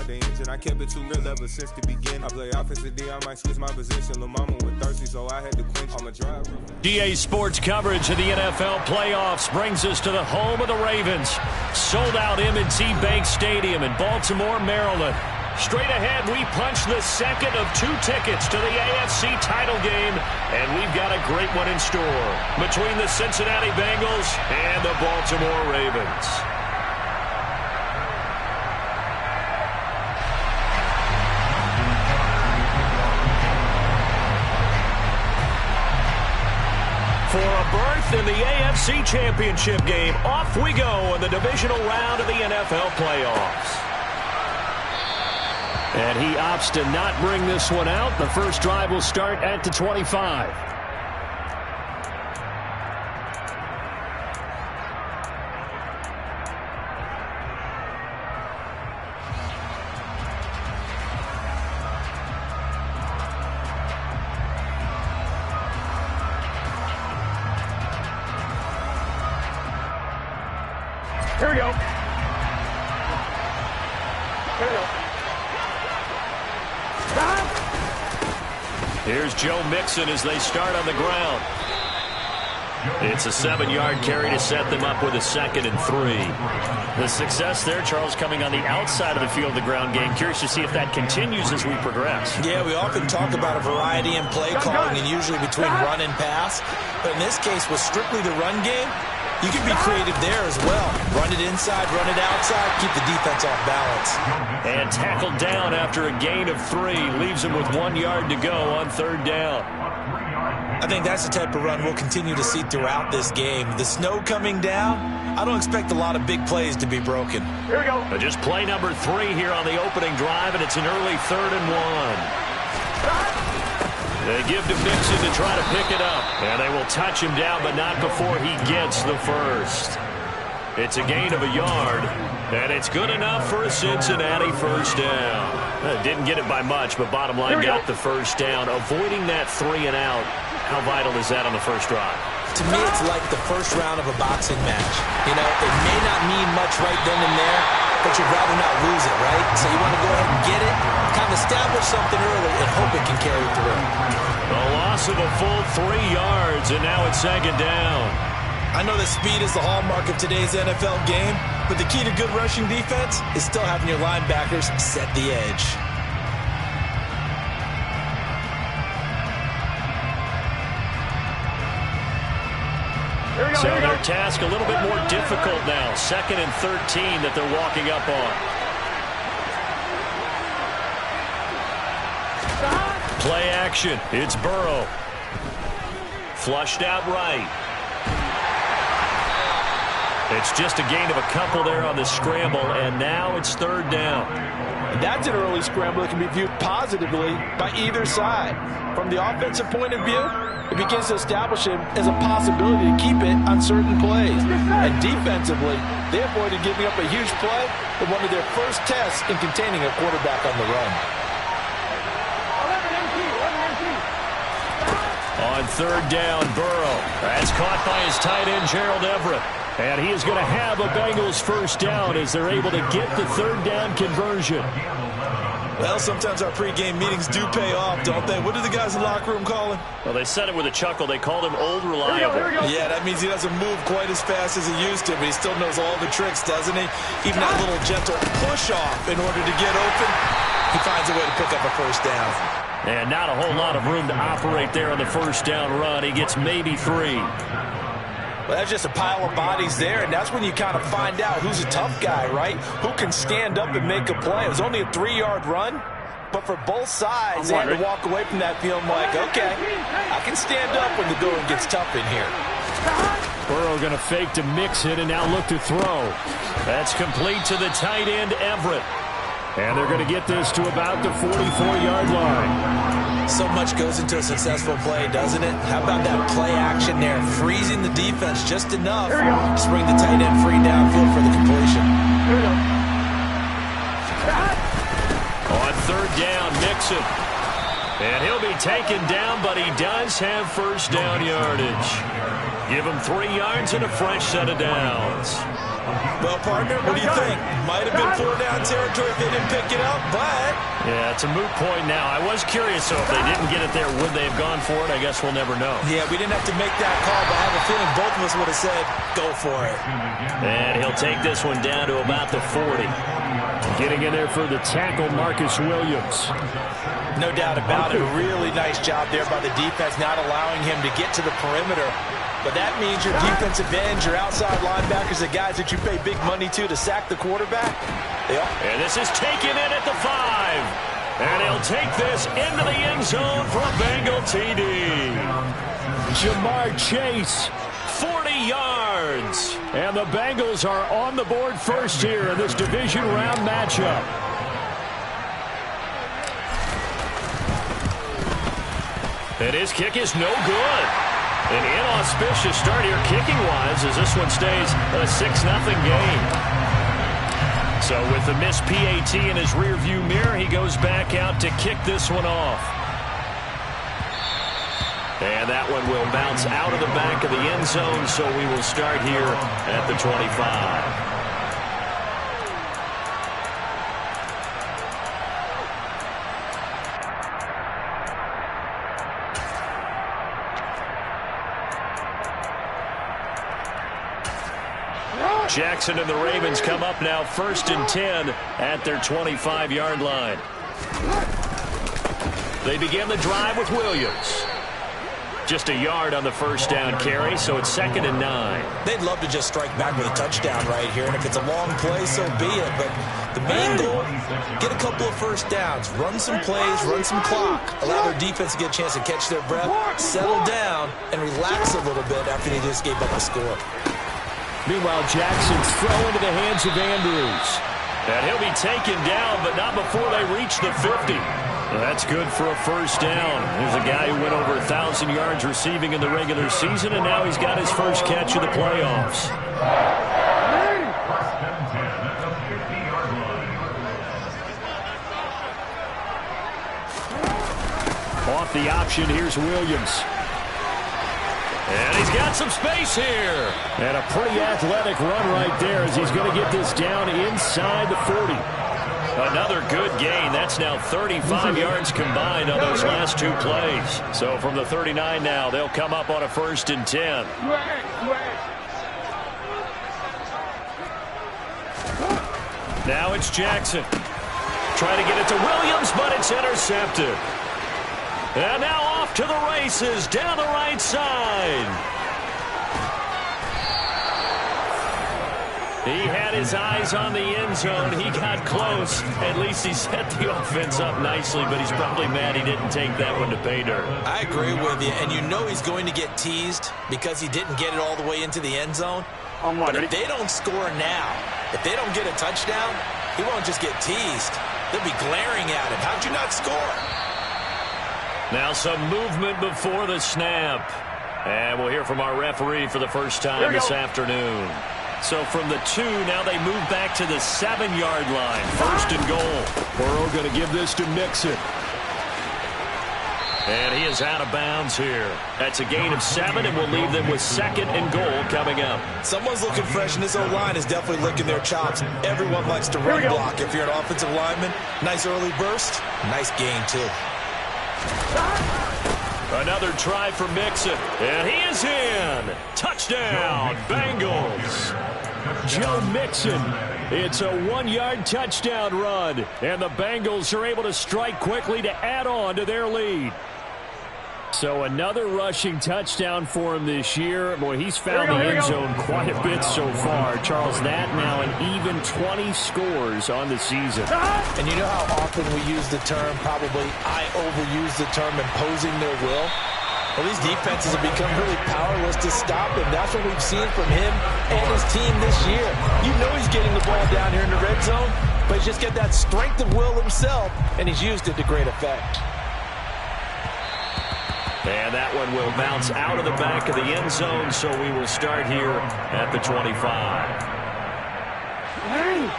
out the engine. I kept it too real ever since the beginning. I play offensive D, I might switch my position. Lil' mama was thirsty, so I had to quench on the drive. DA Sports coverage of the NFL playoffs brings us to the home of the Ravens. Sold out M&T Bank Stadium in Baltimore, Maryland. Straight ahead, we punch the second of 2 tickets to the AFC title game, and we've got a great one in store between the Cincinnati Bengals and the Baltimore Ravens. For a berth in the AFC Championship game, off we go in the divisional round of the NFL playoffs. And he opts to not bring this one out. The first drive will start at the 25. Here we go. Here we go. Here's Joe Mixon as they start on the ground. It's a 7-yard carry to set them up with a 2nd and 3. The success there, Charles, coming on the outside of the field of the ground game. Curious to see if that continues as we progress. Yeah, we often talk about a variety in play calling and usually between run and pass. But in this case, with strictly the run game, you can be creative there as well. Run it inside, run it outside, keep the defense off balance. And tackled down after a gain of 3. Leaves him with 1 yard to go on 3rd down. I think that's the type of run we'll continue to see throughout this game. The snow coming down, I don't expect a lot of big plays to be broken. Here we go. Just play number 3 here on the opening drive, and it's an early 3rd and 1. They give to Mixon to try to pick it up. And they will touch him down, but not before he gets the first. It's a gain of 1 yard, and it's good enough for a Cincinnati first down. Didn't get it by much, but bottom line got the first down. Avoiding that 3 and out, how vital is that on the first drive? To me, it's like the first round of a boxing match. You know, it may not mean much right then and there, but you'd rather not lose it, right? So you want to go ahead and get it, kind of establish something early, and hope it can carry through. A loss of a full 3 yards, and now it's 2nd down. I know that speed is the hallmark of today's NFL game, but the key to good rushing defense is still having your linebackers set the edge. So their task a little bit more difficult now. 2nd and 13 that they're walking up on. Play action. It's Burrow. Flushed out right. It's just a gain of a couple there on the scramble, and now it's 3rd down. That's an early scramble that can be viewed positively by either side. From the offensive point of view, it begins to establish him as a possibility to keep it on certain plays. And defensively, they avoided giving up a huge play with one of their first tests in containing a quarterback on the run. On 3rd down, Burrow. That's caught by his tight end, Gerald Everett. And he is going to have a Bengals first down as they're able to get the 3rd down conversion. Well, sometimes our pregame meetings do pay off, don't they? What do the guys in the locker room call him? Well, they said it with a chuckle. They called him Old Reliable. Yeah, that means he doesn't move quite as fast as he used to, but he still knows all the tricks, doesn't he? Even that little gentle push-off in order to get open, he finds a way to pick up a first down. And not a whole lot of room to operate there on the first down run. He gets maybe 3. Well, that's just a pile of bodies there, and that's when you kind of find out who's a tough guy, right? Who can stand up and make a play. It was only a 3-yard run, but for both sides, they had to walk away from that feeling like, okay, I can stand up when the going gets tough in here. Burrow going to fake to Mixon and now look to throw. That's complete to the tight end, Everett. And they're going to get this to about the 44-yard line. So much goes into a successful play, doesn't it? How about that play action there, freezing the defense just enough to bring the tight end free downfield for the completion. On 3rd down, Mixon. And he'll be taken down, but he does have first down yardage. Give him 3 yards and a fresh set of downs. Well, partner, what do you think? Might have been 4-down territory if they didn't pick it up, but... Yeah, it's a moot point now. I was curious, so if they didn't get it there, would they have gone for it? I guess we'll never know. Yeah, we didn't have to make that call, but I have a feeling both of us would have said, go for it. And he'll take this one down to about the 40. Getting in there for the tackle, Marcus Williams. No doubt about it. Really nice job there by the defense, not allowing him to get to the perimeter. But that means your defensive ends, your outside linebackers, the guys that you pay big money to sack the quarterback. And this is taken in at the 5. And he'll take this into the end zone for a Bengal TD. Jamar Chase, 40 yards. And the Bengals are on the board first here in this division round matchup. And his kick is no good. An inauspicious start here kicking-wise as this one stays a 6-0 game. So with the missed PAT in his rearview mirror, he goes back out to kick this one off. And that one will bounce out of the back of the end zone, so we will start here at the 25. Jackson and the Ravens come up now 1st and 10 at their 25-yard line. They begin the drive with Williams. Just a yard on the first down carry, so it's 2nd and 9. They'd love to just strike back with a touchdown right here, and if it's a long play, so be it. But the main goal, get a couple of first downs, run some plays, run some clock, allow their defense to get a chance to catch their breath, settle down, and relax a little bit after they just gave up a score. Meanwhile, Jackson's throw into the hands of Andrews. And he'll be taken down, but not before they reach the 50. Well, that's good for a first down. There's a guy who went over 1,000 yards receiving in the regular season, and now he's got his first catch of the playoffs. Off the option, here's Williams. And he's got some space here. And a pretty athletic run right there as he's going to get this down inside the 40. Another good gain. That's now 35 yards combined on those last 2 plays. So from the 39 now, they'll come up on a 1st and 10. Now it's Jackson. Trying to get it to Williams, but it's intercepted. And now off to the races down the right side. He had his eyes on the end zone. He got close. At least he set the offense up nicely, but he's probably mad he didn't take that one to pay dirt. I agree with you, and you know he's going to get teased because he didn't get it all the way into the end zone. But if they don't score now, if they don't get a touchdown, he won't just get teased. They'll be glaring at him. How'd you not score? Now some movement before the snap. And we'll hear from our referee for the first time this afternoon. So from the 2, now they move back to the 7-yard line. 1st and goal. Burrow going to give this to Mixon. And he is out of bounds here. That's a gain of 7, and we'll leave them with 2nd and goal coming up. Someone's looking fresh, and this O-line is definitely licking their chops. Everyone likes to run block. If you're an offensive lineman, nice early burst, nice gain too. Another try for Mixon, and he is in. Touchdown, Bengals. Joe Mixon. It's a 1-yard touchdown run, and the Bengals are able to strike quickly to add on to their lead. So another rushing touchdown for him this year. Boy, he's found the end zone quite a bit so far. Charles, that now an even 20 scores on the season. And you know how often we use the term, probably I overuse the term, imposing their will? Well, these defenses have become really powerless to stop him. That's what we've seen from him and his team this year. You know he's getting the ball down here in the red zone, but he's just got that strength of will himself, and he's used it to great effect. And that one will bounce out of the back of the end zone, so we will start here at the 25.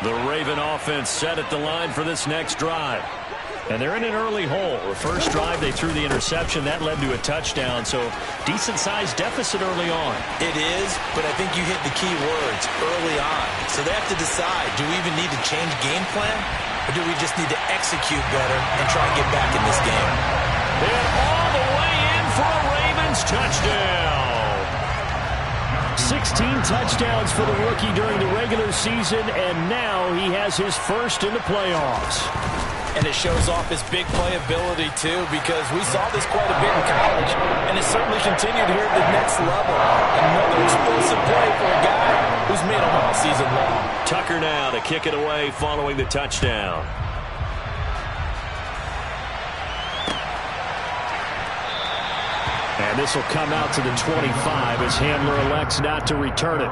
The Raven offense set at the line for this next drive. And they're in an early hole. The first drive, they threw the interception. That led to a touchdown. So decent-sized deficit early on. It is, but I think you hit the key words early on. So they have to decide, do we even need to change game plan? Or do we just need to execute better and try and get back in this game? And all the way in for a Ravens touchdown. 16 touchdowns for the rookie during the regular season, and now he has his first in the playoffs. And it shows off his big play ability, too, because we saw this quite a bit in college, and it certainly continued here at the next level. Another explosive play for a guy who's made them all season long. Tucker now to kick it away following the touchdown. And this will come out to the 25 as Handler elects not to return it.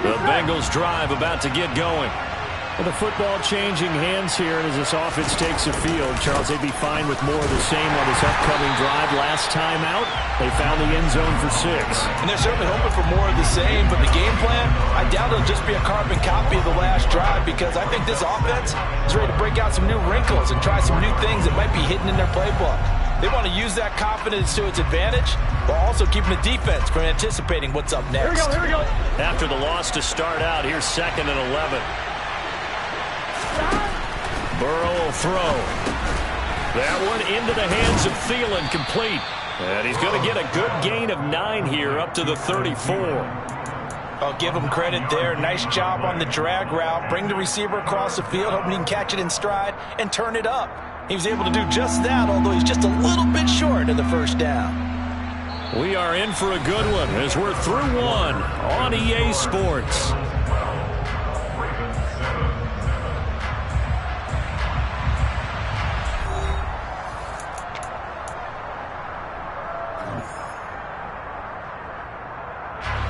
The Bengals drive about to get going. With the football changing hands here, and as this offense takes the field, Charles, they'd be fine with more of the same on this upcoming drive. Last time out, they found the end zone for 6. And they're certainly hoping for more of the same, but the game plan, I doubt it'll just be a carbon copy of the last drive, because I think this offense is ready to break out some new wrinkles and try some new things that might be hidden in their playbook. They want to use that confidence to its advantage, while also keeping the defense from anticipating what's up next. Here we go. After the loss to start out, here's 2nd and 11. Burrow will throw. That one into the hands of Thielen, complete. And he's going to get a good gain of 9 here, up to the 34. I'll give him credit there. Nice job on the drag route. Bring the receiver across the field, hoping he can catch it in stride and turn it up. He was able to do just that, although he's just a little bit short of the first down. We are in for a good one as we're through one on EA Sports.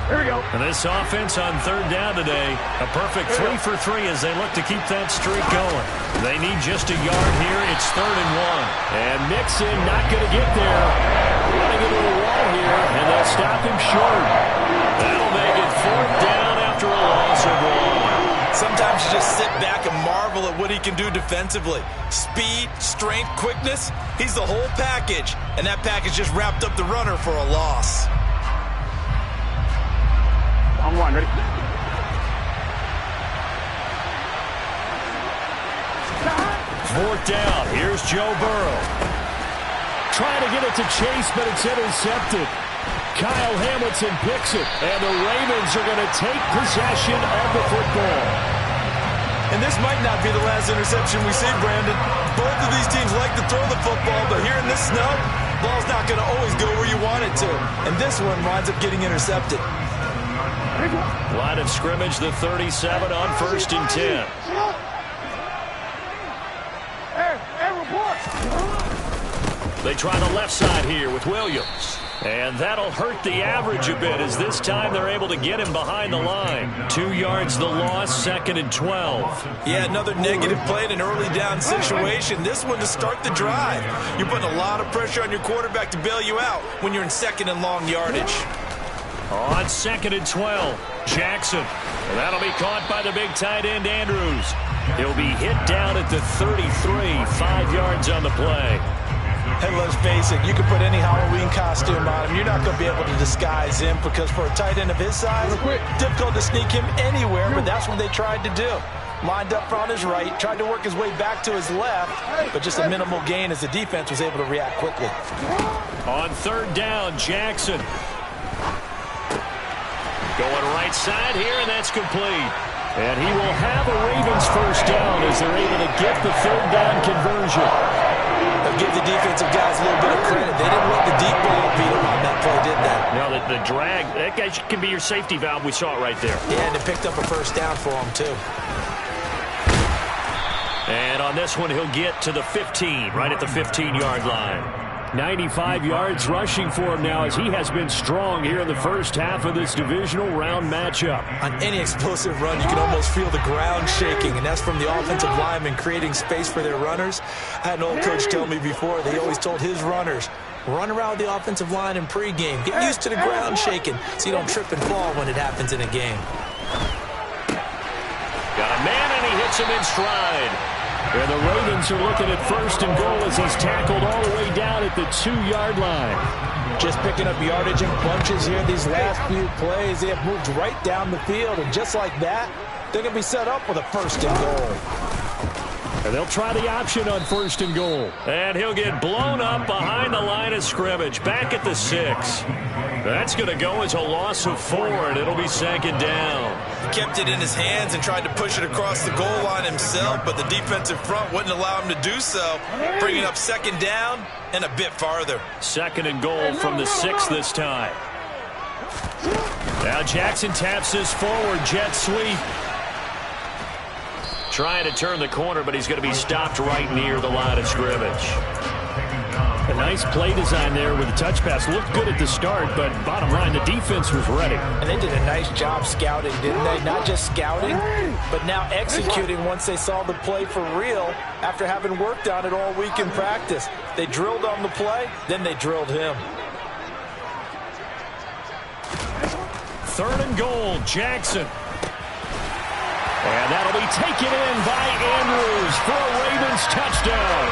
Here we go. And this offense on 3rd down today, a perfect 3 for 3 as they look to keep that streak going. They need just a yard here. It's 3rd and 1. And Mixon not going to get there. Running into the wall here, and they'll stop him short. That'll make it 4th down after a loss of 1. Sometimes you just sit back and marvel at what he can do defensively. Speed, strength, quickness, he's the whole package. And that package just wrapped up the runner for a loss. On 1, ready? 4th down. Here's Joe Burrow. Trying to get it to Chase, but it's intercepted. Kyle Hamilton picks it, and the Ravens are going to take possession of the football. And this might not be the last interception we see, Brandon. Both of these teams like to throw the football, but here in this snow, ball's not going to always go where you want it to. And this one winds up getting intercepted. Line of scrimmage, the 37 on 1st and 10. They try the left side here with Williams. And that'll hurt the average a bit as this time they're able to get him behind the line. 2 yards the loss, 2nd and 12. Yeah, another negative play in an early down situation. This one to start the drive. You're putting a lot of pressure on your quarterback to bail you out when you're in 2nd and long yardage. On 2nd and 12, Jackson. And that'll be caught by the big tight end, Andrews. He'll be hit down at the 33, 5 yards on the play. And let's face it, you can put any Halloween costume on him. You're not going to be able to disguise him because for a tight end of his size, difficult to sneak him anywhere, but that's what they tried to do. Lined up on his right, tried to work his way back to his left, but just a minimal gain as the defense was able to react quickly. On 3rd down, Jackson. Going right side here, and that's complete. And he will have a Ravens first down as they're able to get the 3rd down conversion. They'll give the defensive guys a little bit of credit. They didn't let the deep ball beat them on that play, did they? No, the drag, that guy can be your safety valve. We saw it right there. Yeah, and it picked up a first down for him, too. And on this one, he'll get to the 15, right at the 15-yard line. 95 yards rushing for him now as he has been strong here in the first half of this divisional round matchup. On any explosive run, you can almost feel the ground shaking, and that's from the offensive linemen creating space for their runners. I had an old coach tell me before that he always told his runners, Run around with the offensive line in pregame. Get used to the ground shaking so you don't trip and fall when it happens in a game. Got a man, and he hits him in stride. And the Ravens are looking at 1st and goal as he's tackled all the way down at the 2-yard line. Just picking up yardage in bunches here these last few plays. They have moved right down the field, and just like that, they're going to be set up with a 1st and goal. And they'll try the option on 1st and goal. And he'll get blown up behind the line of scrimmage, back at the 6. That's going to go as a loss of 4, and it'll be 2nd down. He kept it in his hands and tried to push it across the goal line himself, but the defensive front wouldn't allow him to do so, bringing up 2nd down and a bit farther. 2nd and goal from the 6 this time. Now Jackson taps his forward jet sweep. Trying to turn the corner, but he's going to be stopped right near the line of scrimmage. A nice play design there with the touch pass. Looked good at the start, but bottom line, the defense was ready. And they did a nice job scouting, didn't they? Not just scouting, but now executing once they saw the play for real after having worked on it all week in practice. They drilled on the play, then they drilled him. 3rd and goal, Jackson. And that'll be taken in by Andrews for a Ravens touchdown.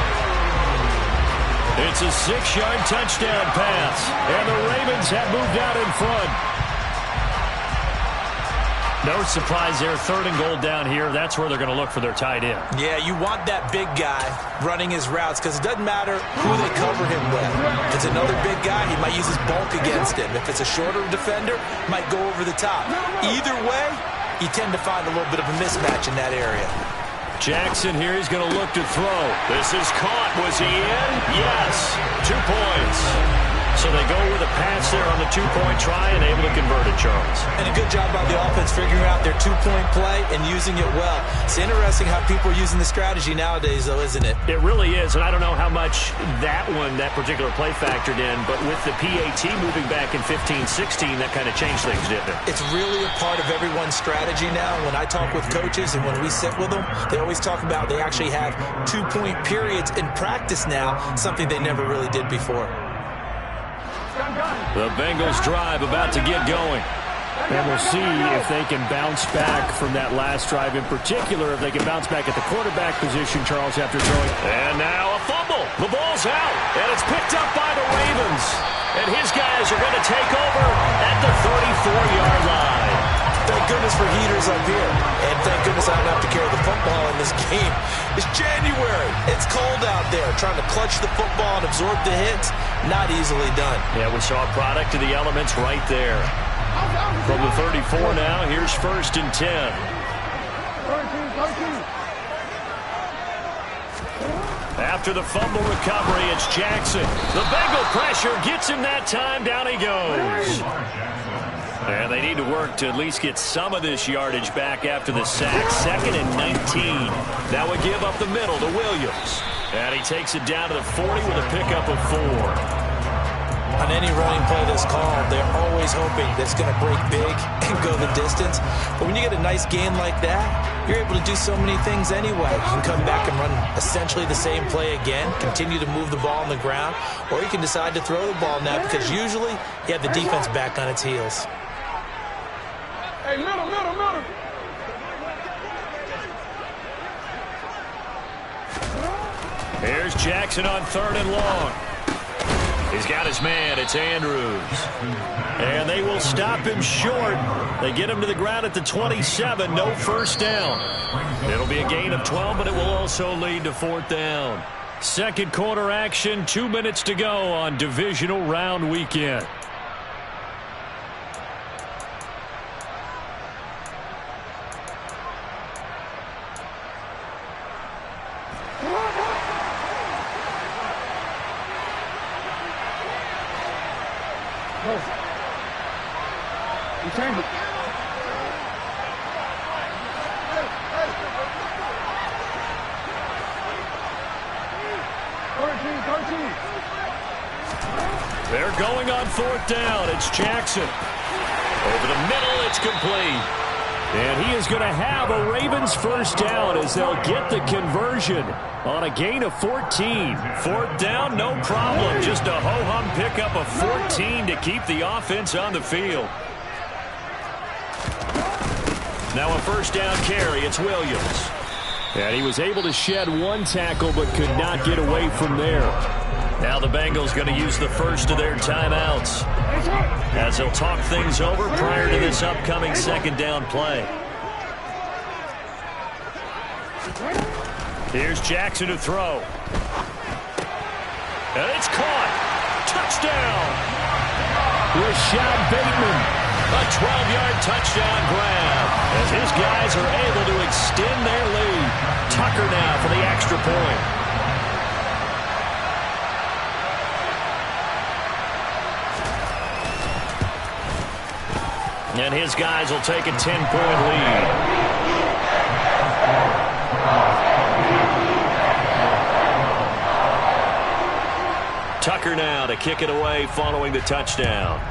It's a 6-yard touchdown pass, and the Ravens have moved out in front. No surprise there, 3rd and goal down here. That's where they're going to look for their tight end. Yeah, you want that big guy running his routes because it doesn't matter who they cover him with. If it's another big guy, he might use his bulk against him. If it's a shorter defender, might go over the top. Either way, you tend to find a little bit of a mismatch in that area. Jackson here is going to look to throw. This is caught. Was he in? Yes. 2 points. So they go with a pass there on the 2-point try and able to convert it, Charles. And a good job by the offense figuring out their 2-point play and using it well. It's interesting how people are using the strategy nowadays, though, isn't it? It really is, and I don't know how much that particular play factored in, but with the PAT moving back in 15-16, that kind of changed things, didn't it? It's really a part of everyone's strategy now. When I talk with coaches and when we sit with them, they always talk about they actually have 2-point periods in practice now, something they never really did before. The Bengals drive about to get going. And we'll see if they can bounce back from that last drive. In particular, if they can bounce back at the quarterback position, Charles, after throwing. And now a fumble. The ball's out, and it's picked up by the Ravens. And his guys are going to take over at the 34-yard line. Thank goodness for heaters up here. And thank goodness I don't have to carry the football in this game. It's January. It's cold out there. Trying to clutch the football and absorb the hits, not easily done. Yeah, we saw a product of the elements right there. From the 34 now, here's 1st and 10. After the fumble recovery, it's Jackson. The Bengal pressure gets him that time. Down he goes. And they need to work to at least get some of this yardage back after the sack. 2nd and 19. That would give up the middle to Williams. And he takes it down to the 40 with a pickup of 4. On any running play that's called, they're always hoping that it's going to break big and go the distance. But when you get a nice gain like that, you're able to do so many things anyway. You can come back and run essentially the same play again, continue to move the ball on the ground, or you can decide to throw the ball now because usually you have the defense back on its heels. Hey, middle. Here's Jackson on 3rd and long. He's got his man. It's Andrews. And they will stop him short. They get him to the ground at the 27. No 1st down. It'll be a gain of 12, but it will also lead to 4th down. 2nd quarter action. 2 minutes to go on divisional round weekend. They're going on 4th down. It's Jackson. Over the middle, it's complete. And he is going to have a Ravens first down as they'll get the conversion on a gain of 14. Fourth down, no problem. Just a ho-hum pickup of 14 to keep the offense on the field. Now a first down carry. It's Williams. And he was able to shed one tackle but could not get away from there. Now the Bengals going to use the first of their timeouts as they'll talk things over prior to this upcoming second down play. Here's Jackson to throw. And it's caught. Touchdown. Rashad Bateman. A 12-yard touchdown grab as his guys are able to extend their lead. Tucker now for the extra point. And his guys will take a 10-point lead. Tucker now to kick it away following the touchdown.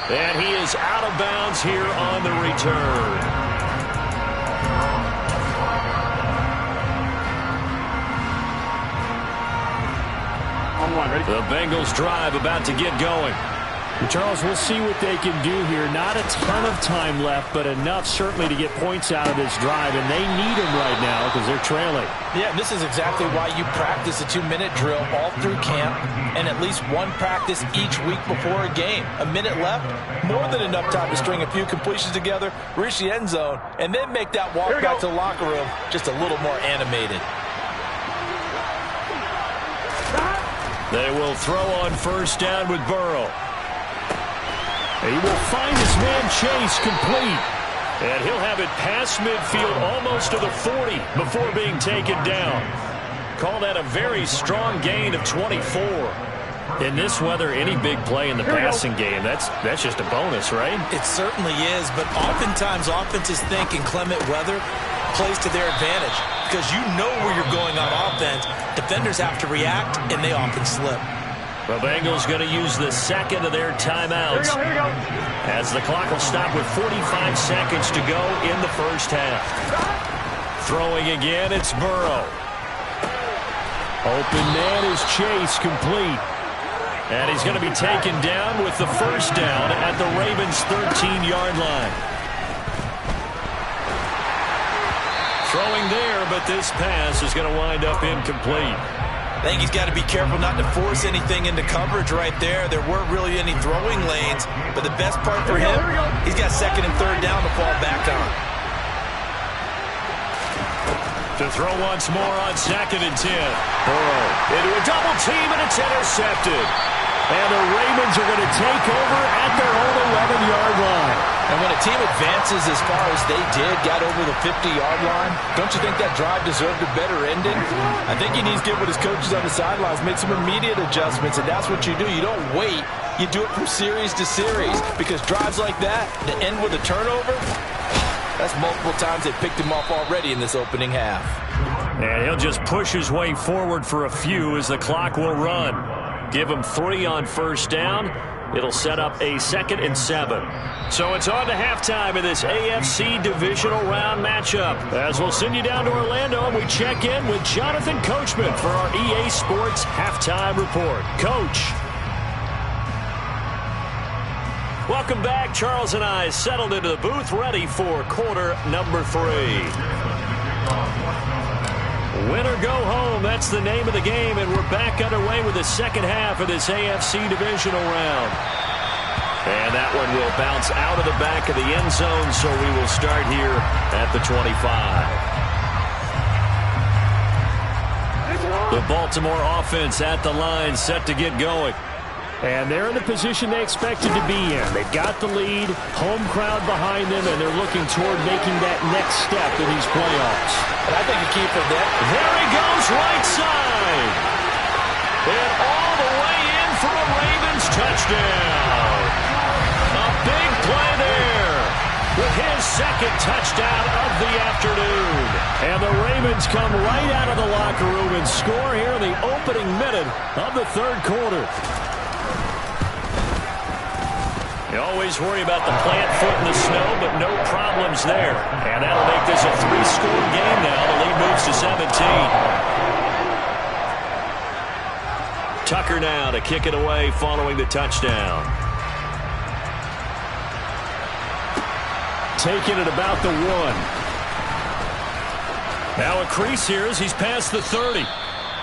And he is out of bounds here on the return. The Bengals drive about to get going. Charles, we'll see what they can do here. Not a ton of time left, but enough certainly to get points out of this drive, and they need them right now because they're trailing. Yeah, and this is exactly why you practice a 2-minute drill all through camp and at least one practice each week before a game. A minute left, more than enough time to string a few completions together, reach the end zone, and then make that walk back to the locker room just a little more animated. They will throw on first down with Burrow. He will find his man Chase complete. And he'll have it past midfield almost to the 40 before being taken down. Call that a very strong gain of 24. In this weather, any big play in the passing game, that's just a bonus, right? It certainly is, but oftentimes offenses think inclement weather plays to their advantage because you know where you're going on offense. Defenders have to react, and they often slip. The Bengals going to use the second of their timeouts as the clock will stop with 45 seconds to go in the first half. Throwing again, it's Burrow. Open man is Chase, complete. And he's going to be taken down with the first down at the Ravens' 13-yard line. Throwing there, but this pass is going to wind up incomplete. I think he's got to be careful not to force anything into coverage right there. There weren't really any throwing lanes, but the best part for him, he's got second and third down to fall back on. To throw once more on second and 10. Burrow into a double team, and it's intercepted. And the Ravens are going to take over at their own 11-yard line. And when a team advances as far as they did, got over the 50-yard line, don't you think that drive deserved a better ending? I think he needs to get with his coaches on the sidelines, make some immediate adjustments, and that's what you do. You don't wait. You do it from series to series because drives like that, to end with a turnover, that's multiple times they picked him off already in this opening half. And he'll just push his way forward for a few as the clock will run. Give him 3 on first down. It'll set up a 2nd and 7. So it's on to halftime in this AFC divisional round matchup. As we'll send you down to Orlando and we check in with Jonathan Coachman for our EA Sports halftime report. Coach. Welcome back. Charles and I settled into the booth ready for quarter number 3. Win or go home, that's the name of the game, and we're back underway with the second half of this AFC divisional round. And that one will bounce out of the back of the end zone, so we will start here at the 25. The Baltimore offense at the line, set to get going. And they're in the position they expected to be in. They've got the lead, home crowd behind them, and they're looking toward making that next step in these playoffs. And I think a key for them. There he goes, right side. And all the way in for a Ravens touchdown. A big play there. his second touchdown of the afternoon. And the Ravens come right out of the locker room and score here in the opening minute of the third quarter. You always worry about the plant foot in the snow, but no problems there. And that'll make this a 3-score game now. The lead moves to 17. Tucker now to kick it away following the touchdown. Taking it about the 1. Now a crease here as he's past the 30.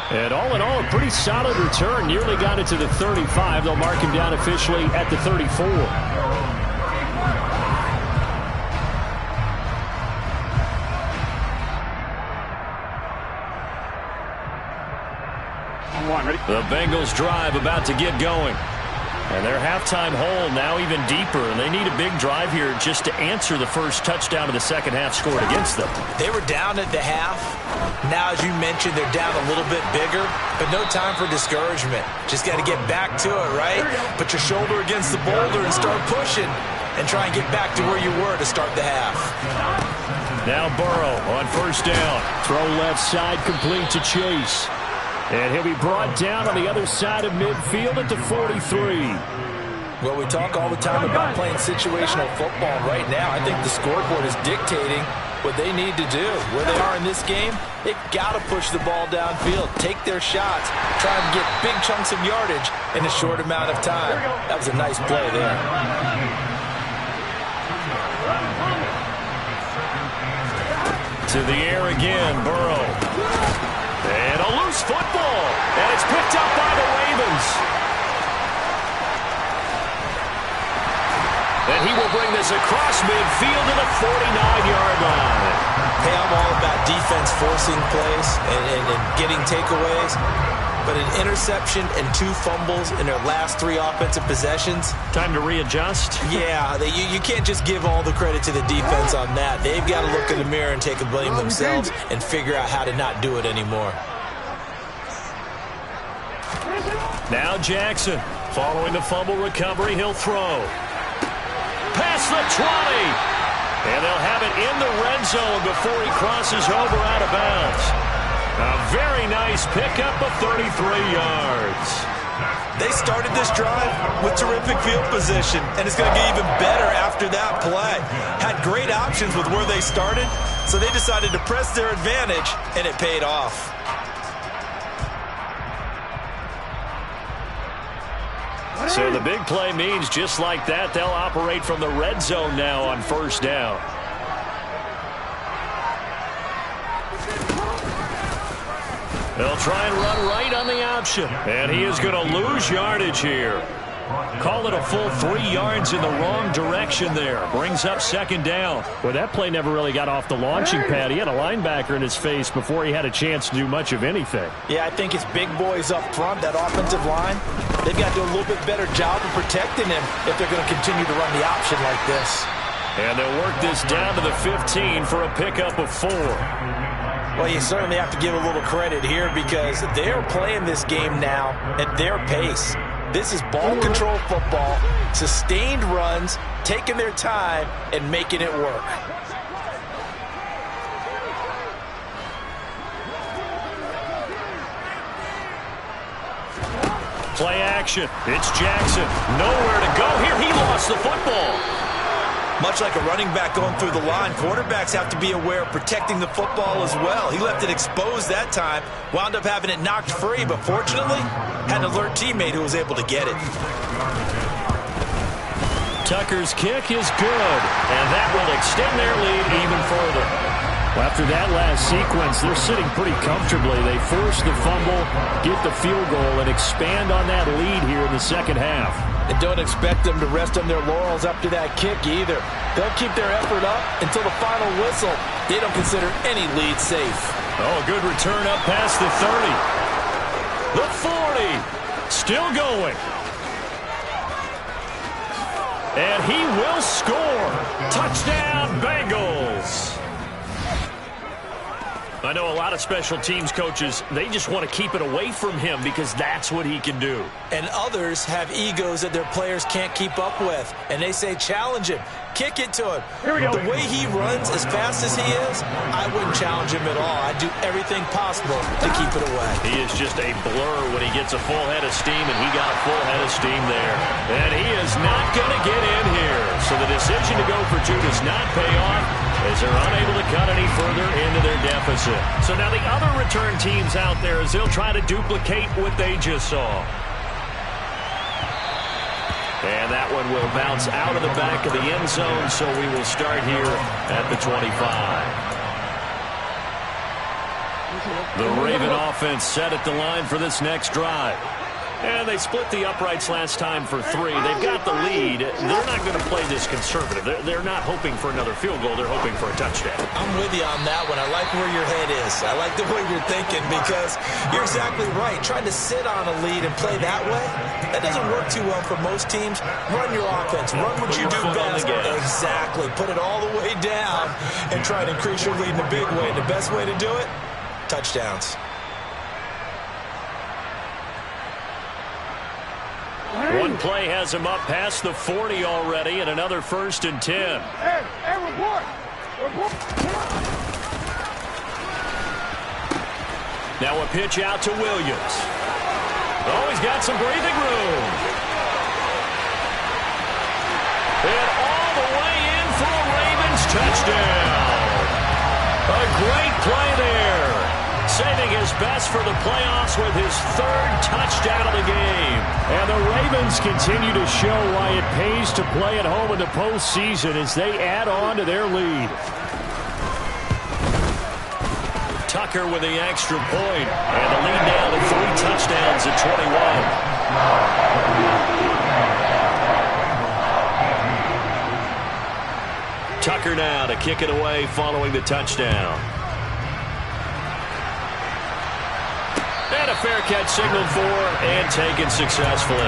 And all in all, a pretty solid return. Nearly got it to the 35. They'll mark him down officially at the 34. The Bengals drive about to get going. And their halftime hole now even deeper, and they need a big drive here just to answer the first touchdown of the second half scored against them. They were down at the half. Now, as you mentioned, they're down a little bit bigger, but no time for discouragement. Just got to get back to it, right? Put your shoulder against the boulder and start pushing and try and get back to where you were to start the half. Now Burrow on first down. Throw left side complete to Chase. And he'll be brought down on the other side of midfield at the 43. Well, we talk all the time about playing situational football. Right now, I think the scoreboard is dictating what they need to do. Where they are in this game, they've got to push the ball downfield, take their shots, try and get big chunks of yardage in a short amount of time. That was a nice play there. To the air again, Burrow. And a loose football. And it's picked up by the Ravens. And he will bring this across midfield to the 49-yard line. Hey, I'm all about defense forcing plays and getting takeaways. But an interception and 2 fumbles in their last 3 offensive possessions. Time to readjust? Yeah, you can't just give all the credit to the defense on that. They've got to look in the mirror and take a blame themselves and figure out how to not do it anymore. Now Jackson, following the fumble recovery, he'll throw. Past the 20. And they'll have it in the red zone before he crosses over out of bounds. A very nice pickup of 33 yards. They started this drive with terrific field position, and it's going to get even better after that play. Had great options with where they started, so they decided to press their advantage, and it paid off. So the big play means just like that, they'll operate from the red zone now on first down. They'll try and run right on the option. And he is going to lose yardage here. Call it a full 3 yards in the wrong direction there. Brings up second down. Well, that play never really got off the launching pad. He had a linebacker in his face before he had a chance to do much of anything. Yeah, I think it's big boys up front, that offensive line. They've got to do a little bit better job of protecting him if they're going to continue to run the option like this. And they'll work this down to the 15 for a pickup of 4. Well, you certainly have to give a little credit here because they're playing this game now at their pace. This is ball control football, sustained runs, taking their time, and making it work. Play action. It's Jackson. Nowhere to go here. He lost the football. Much like a running back going through the line, quarterbacks have to be aware of protecting the football as well. He left it exposed that time, wound up having it knocked free, but fortunately, had an alert teammate who was able to get it. Tucker's kick is good, and that will extend their lead even further. Well, after that last sequence, they're sitting pretty comfortably. They force the fumble, get the field goal, and expand on that lead here in the second half. And don't expect them to rest on their laurels after that kick either. They'll keep their effort up until the final whistle. They don't consider any lead safe. Oh, good return up past the 30. The 40. Still going. And he will score. Touchdown, Bengals. I know a lot of special teams coaches, they just want to keep it away from him because that's what he can do. And others have egos that their players can't keep up with. And they say, challenge him. Kick it to him. The way he runs as fast as he is, I wouldn't challenge him at all. I'd do everything possible to keep it away. He is just a blur when he gets a full head of steam, and he got a full head of steam there. And he is not going to get in here. So the decision to go for two does not pay off as they're unable to cut any further into their deficit. So now the other return teams out there as they'll try to duplicate what they just saw. And that one will bounce out of the back of the end zone, so we will start here at the 25. The Raven offense set at the line for this next drive. And they split the uprights last time for 3. They've got the lead. They're not going to play this conservative. They're not hoping for another field goal. They're hoping for a touchdown. I'm with you on that one. I like where your head is. I like the way you're thinking because you're exactly right. Trying to sit on a lead and play that way, that doesn't work too well for most teams. Run your offense. Run what you do best. Exactly. Put it all the way down and try to increase your lead in a big way. And the best way to do it, touchdowns. One play has him up past the 40 already, and another 1st and 10. Hey, report. Now a pitch out to Williams. Oh, he's got some breathing room. And all the way in for a Ravens touchdown. A great play there. Saving his best for the playoffs with his 3rd touchdown of the game. And the Ravens continue to show why it pays to play at home in the postseason as they add on to their lead. Tucker with the extra point. And the lead now to 3 touchdowns at 21. Tucker now to kick it away following the touchdown. And a fair catch signaled for and taken successfully.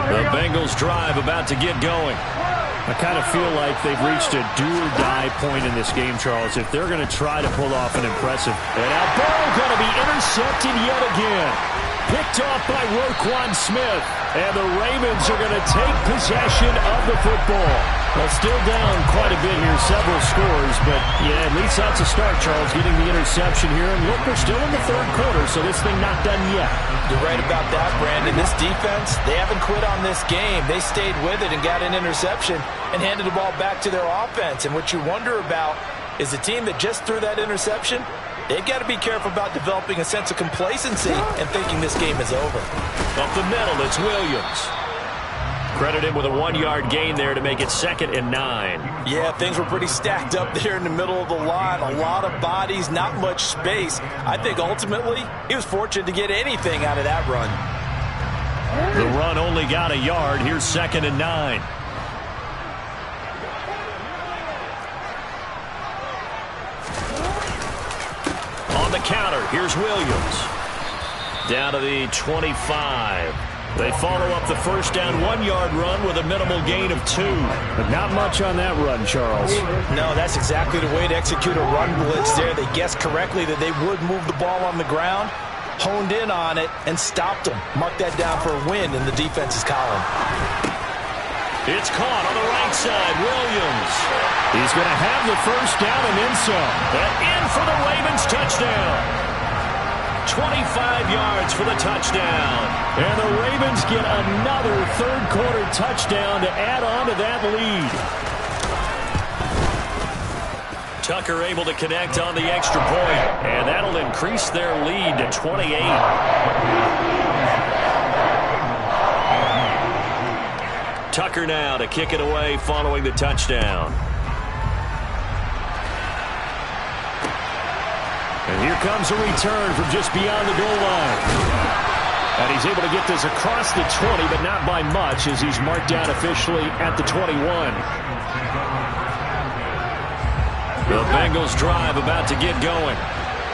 The Bengals drive about to get going. I kind of feel like they've reached a do-or-die point in this game, Charles, if they're going to try to pull off an impressive. And now Burrow going to be intercepted yet again. Picked off by Roquan Smith. And the Ravens are going to take possession of the football. Well, still down quite a bit here, several scores. But, yeah, at least that's a start, Charles, getting the interception here. And look, we're still in the 3rd quarter, so this thing not done yet. You're right about that, Brandon. This defense, they haven't quit on this game. They stayed with it and got an interception and handed the ball back to their offense. And what you wonder about is the team that just threw that interception, they've got to be careful about developing a sense of complacency and thinking this game is over. Up the middle, it's Williams. Credit him with a 1-yard gain there to make it 2nd and 9. Yeah, things were pretty stacked up there in the middle of the line. A lot of bodies, not much space. I think ultimately he was fortunate to get anything out of that run. The run only got a yard. Here's 2nd and 9. On the counter, here's Williams. Down to the 25. They follow up the first down 1-yard run with a minimal gain of 2. But not much on that run, Charles. No, that's exactly the way to execute a run blitz there. They guessed correctly that they would move the ball on the ground, honed in on it, and stopped them. Mark that down for a win in the defense's column. It's caught on the right side. Williams. He's going to have the first down and then some. And in for the Ravens touchdown. 25 yards for the touchdown. And the Ravens get another 3rd quarter touchdown to add on to that lead. Tucker able to connect on the extra point. And that'll increase their lead to 28. Tucker now to kick it away following the touchdown. And here comes a return from just beyond the goal line. And he's able to get this across the 20, but not by much as he's marked down officially at the 21. The Bengals drive about to get going.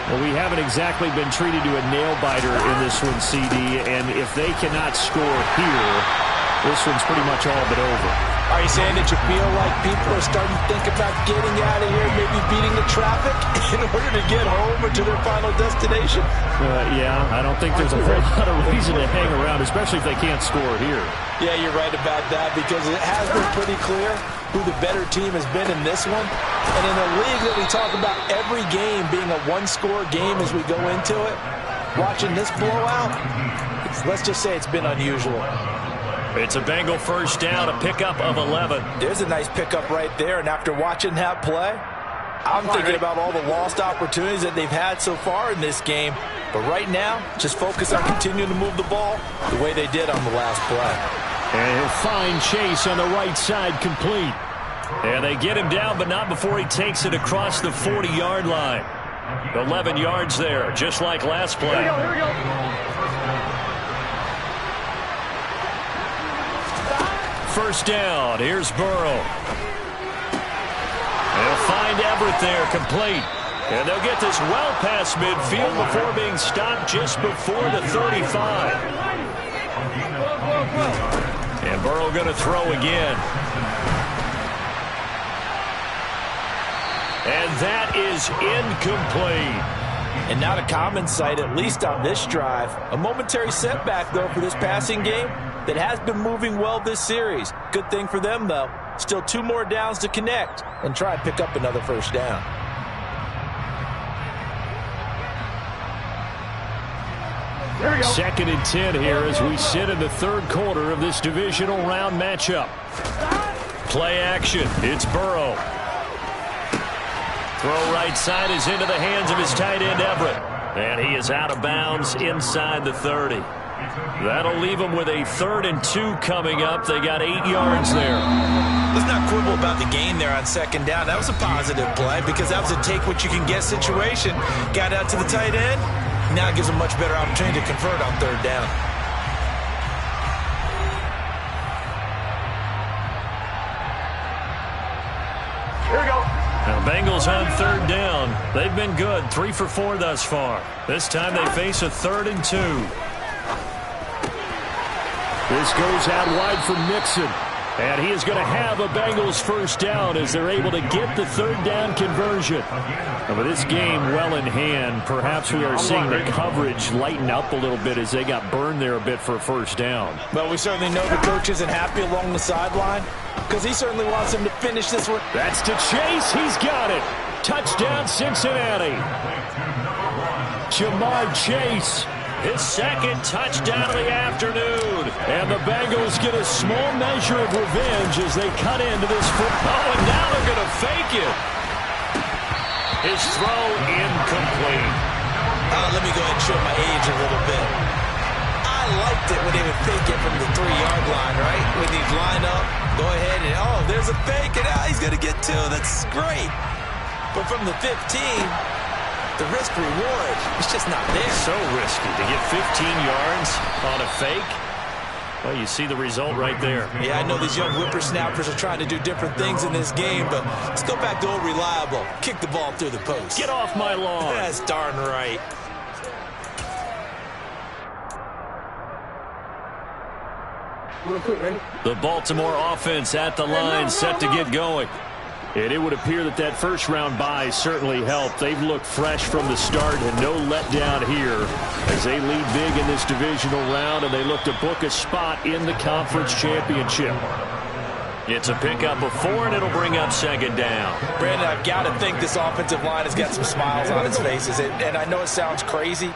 Well, we haven't exactly been treated to a nail-biter in this one, CD, and if they cannot score here, this one's pretty much all but over. Are you saying that you feel like people are starting to think about getting out of here, maybe beating the traffic in order to get home or to their final destination? Yeah, I don't think there's a whole lot of reason to hang around, especially if they can't score here. Yeah, you're right about that, because it has been pretty clear who the better team has been in this one. And in a league that we talk about every game being a one-score game as we go into it, watching this blowout, let's just say it's been unusual. It's a Bengal first down, a pickup of 11. There's a nice pickup right there, and after watching that play, I'm thinking about all the lost opportunities that they've had so far in this game. But right now, just focus on continuing to move the ball the way they did on the last play. And he'll find Chase on the right side, complete. And they get him down, but not before he takes it across the 40-yard line. 11 yards there, just like last play. Here we go. First down, here's Burrow. They'll find Everett there, complete. And they'll get this well past midfield before being stopped just before the 35. And Burrow going to throw again. And that is incomplete. And not a common sight, at least on this drive. A momentary setback, though, for this passing game that has been moving well this series. Good thing for them, though. Still 2 more downs to connect and try and pick up another first down. Here we go. 2nd and 10 here as we sit in the third quarter of this divisional round matchup. Play action. It's Burrow. Throw right side is into the hands of his tight end, Everett. And he is out of bounds inside the 30. That'll leave them with a 3rd and 2 coming up. They got 8 yards there. Let's not quibble about the gain there on 2nd down. That was a positive play because that was a take-what-you-can-get situation. Got out to the tight end. Now it gives them much better opportunity to convert on 3rd down. Here we go. Now, Bengals on 3rd down. They've been good, 3 for 4 thus far. This time they face a 3rd and 2. This goes out wide for Mixon. And he is going to have a Bengals first down as they're able to get the 3rd down conversion. And with this game well in hand, perhaps we are seeing the coverage lighten up a little bit as they got burned there a bit for a first down. Well, we certainly know the coach isn't happy along the sideline because he certainly wants him to finish this one. That's to Chase. He's got it. Touchdown, Cincinnati. Jamar Chase. His 2nd touchdown of the afternoon. And the Bengals get a small measure of revenge as they cut into this football. Oh, and now they're going to fake it. His throw incomplete. Let me go ahead and show my age a little bit. I liked it when they would fake it from the 3-yard line, right? When he'd line up, go ahead and, oh, there's a fake, and he's going to get 2. That's great. But from the 15, the risk-reward is just not there. So risky to get 15 yards on a fake. Well, you see the result right there. Yeah, I know these young whippersnappers are trying to do different things in this game, but let's go back to old reliable. Kick the ball through the post. Get off my lawn. That's darn right. Real quick, man. The Baltimore offense at the line, set to get going. And it would appear that that first-round bye certainly helped. They've looked fresh from the start and no letdown here as they lead big in this divisional round, and they look to book a spot in the conference championship. It's a pickup of 4, and it'll bring up 2nd down. Brandon, I've got to think this offensive line has got some smiles on its faces. And I know it sounds crazy,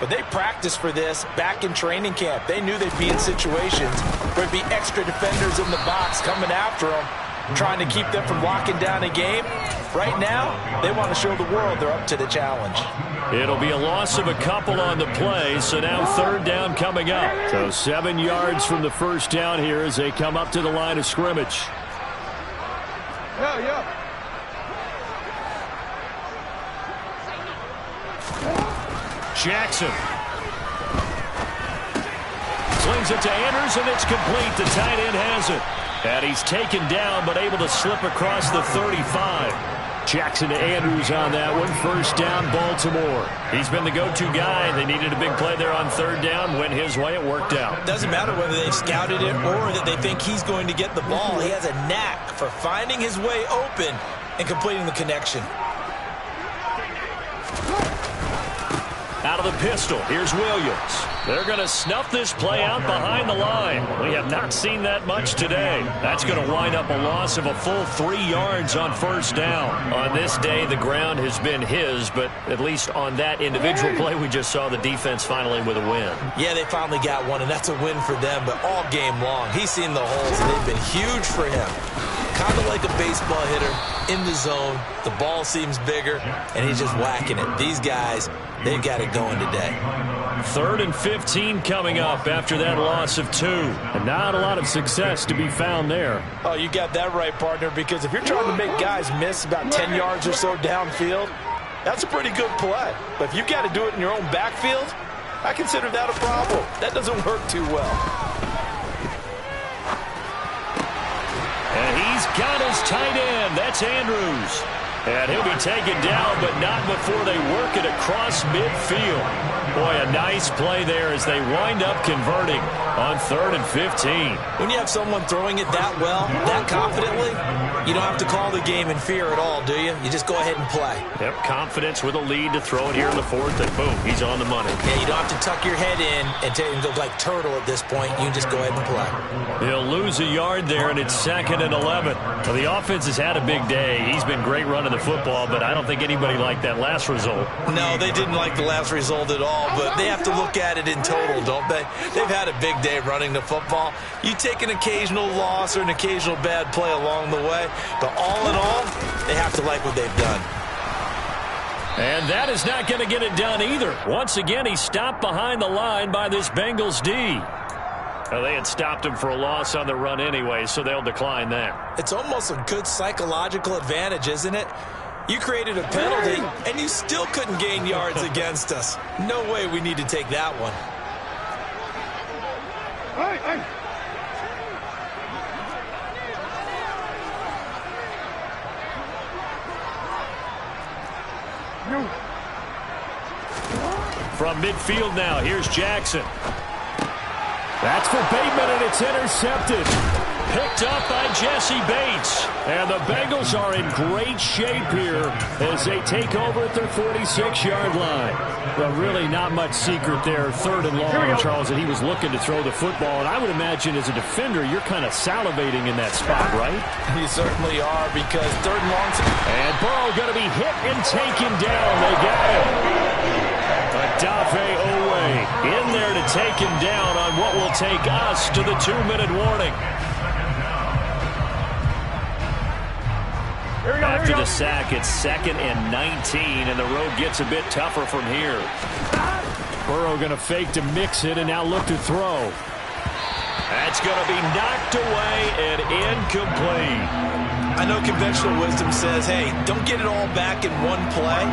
but they practiced for this back in training camp. They knew they'd be in situations where there'd be extra defenders in the box coming after them, trying to keep them from locking down a game. Right now, they want to show the world they're up to the challenge. It'll be a loss of a couple on the play, so now 3rd down coming up. So 7 yards from the first down here as they come up to the line of scrimmage. Yeah. Jackson. Slings it to Anders, and it's complete. The tight end has it. And he's taken down, but able to slip across the 35. Jackson to Andrews on that one. First down, Baltimore. He's been the go-to guy. They needed a big play there on third down. Went his way. It worked out. Doesn't matter whether they've scouted it or that they think he's going to get the ball. He has a knack for finding his way open and completing the connection. Out of the pistol, here's Williams. They're going to snuff this play out behind the line. We have not seen that much today. That's going to wind up a loss of a full 3 yards on first down. On this day, the ground has been his, but at least on that individual play, we just saw the defense finally with a win. Yeah, they finally got one, and that's a win for them, but all game long, he's seen the holes, and they've been huge for him. Kind of like a baseball hitter in the zone. The ball seems bigger, and he's just whacking it. These guys, they've got it going today. 3rd and 15 coming up after that loss of 2. And not a lot of success to be found there. Oh, you got that right, partner, because if you're trying to make guys miss about 10 yards or so downfield, that's a pretty good play. But if you got to do it in your own backfield, I consider that a problem. That doesn't work too well. And he's got his tight end. That's Andrews. And he'll be taken down, but not before they work it across midfield. Boy, a nice play there as they wind up converting on 3rd and 15. When you have someone throwing it that well, that confidently, you don't have to call the game in fear at all, do you? You just go ahead and play. Yep, confidence with a lead to throw it here in the 4th, and boom, he's on the money. Yeah, you don't have to tuck your head in and go like turtle at this point. You can just go ahead and play. He'll lose a yard there, and it's 2nd and 11. Well, the offense has had a big day. He's been great running the football, but I don't think anybody liked that last result. No, they didn't like the last result at all, but they have to look at it in total, don't they? They've had a big day running the football. You take an occasional loss or an occasional bad play along the way, but all in all, they have to like what they've done. And that is not going to get it done either. Once again, he's stopped behind the line by this Bengals D. Well, they had stopped him for a loss on the run anyway, so they'll decline that. It's almost a good psychological advantage, isn't it? You created a penalty, and you still couldn't gain yards against us. No way we need to take that one. From midfield now, here's Jackson. That's for Bateman, and it's intercepted. Picked up by Jesse Bates. And the Bengals are in great shape here as they take over at their 46-yard line. Well, really not much secret there. 3rd and long, Charles, and he was looking to throw the football. And I would imagine as a defender, you're kind of salivating in that spot, right? You certainly are, because 3rd and long. And Burrow going to be hit and taken down. They got him. Adafe Owe in there to take him down on what will take us to the 2-minute warning. After the sack, it's 2nd and 19, and the road gets a bit tougher from here. Burrow going to fake to mix it and now look to throw. That's going to be knocked away and incomplete. I know conventional wisdom says, hey, don't get it all back in one play,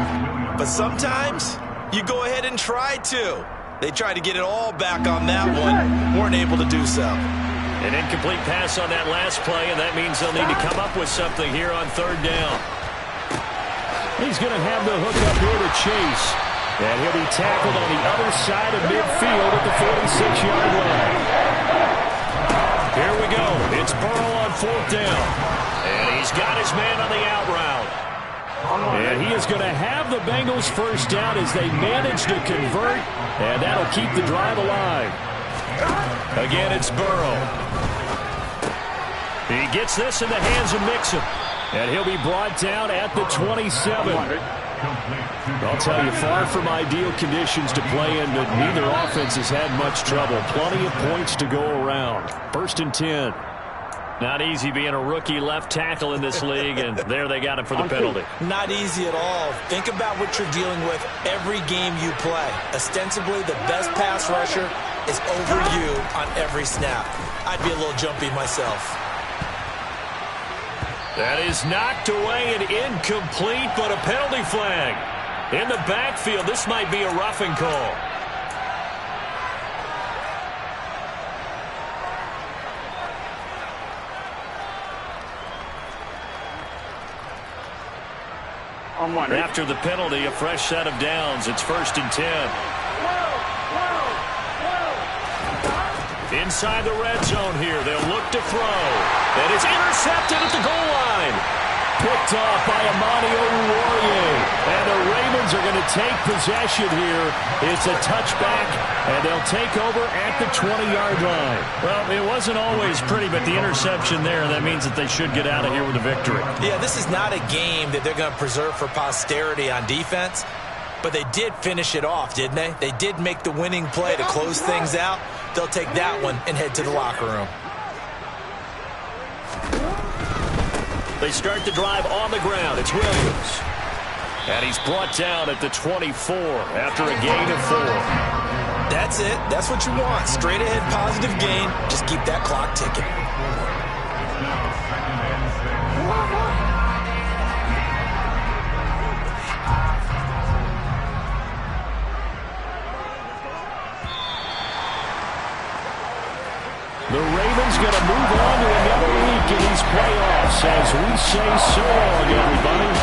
but sometimes you go ahead and try to. They tried to get it all back on that one, weren't able to do so. An incomplete pass on that last play, and that means they'll need to come up with something here on 3rd down. He's going to have the hook up here to Chase. And he'll be tackled on the other side of midfield at the 46-yard line. Here we go. It's Burrow on 4th down. And he's got his man on the out route. And he is going to have the Bengals first down as they manage to convert. And that'll keep the drive alive. Again, it's Burrow. He gets this in the hands of Mixon. And he'll be brought down at the 27. I'll tell you, far from ideal conditions to play in, but neither offense has had much trouble. Plenty of points to go around. 1st and 10. Not easy being a rookie left tackle in this league, and there they got him for the penalty. Not easy at all. Think about what you're dealing with every game you play. Ostensibly, the best pass rusher is over you on every snap. I'd be a little jumpy myself. That is knocked away and incomplete, but a penalty flag. In the backfield, this might be a roughing call. On one. Ready? After the penalty, a fresh set of downs. It's 1st and 10. Inside the red zone here. They'll look to throw. And it's intercepted at the goal line. Picked off by Amani Oruwariye. And the Ravens are going to take possession here. It's a touchback, and they'll take over at the 20-yard line. Well, it wasn't always pretty, but the interception there, that means that they should get out of here with a victory. Yeah, this is not a game that they're going to preserve for posterity on defense, but they did finish it off, didn't they? They did make the winning play to close things out. They'll take that one and head to the locker room. They start the drive on the ground. It's Williams. And he's brought down at the 24 after a gain of 4. That's it. That's what you want. Straight ahead positive gain. Just keep that clock ticking. The Ravens going to move on to another week in these playoffs as we say so long, everybody.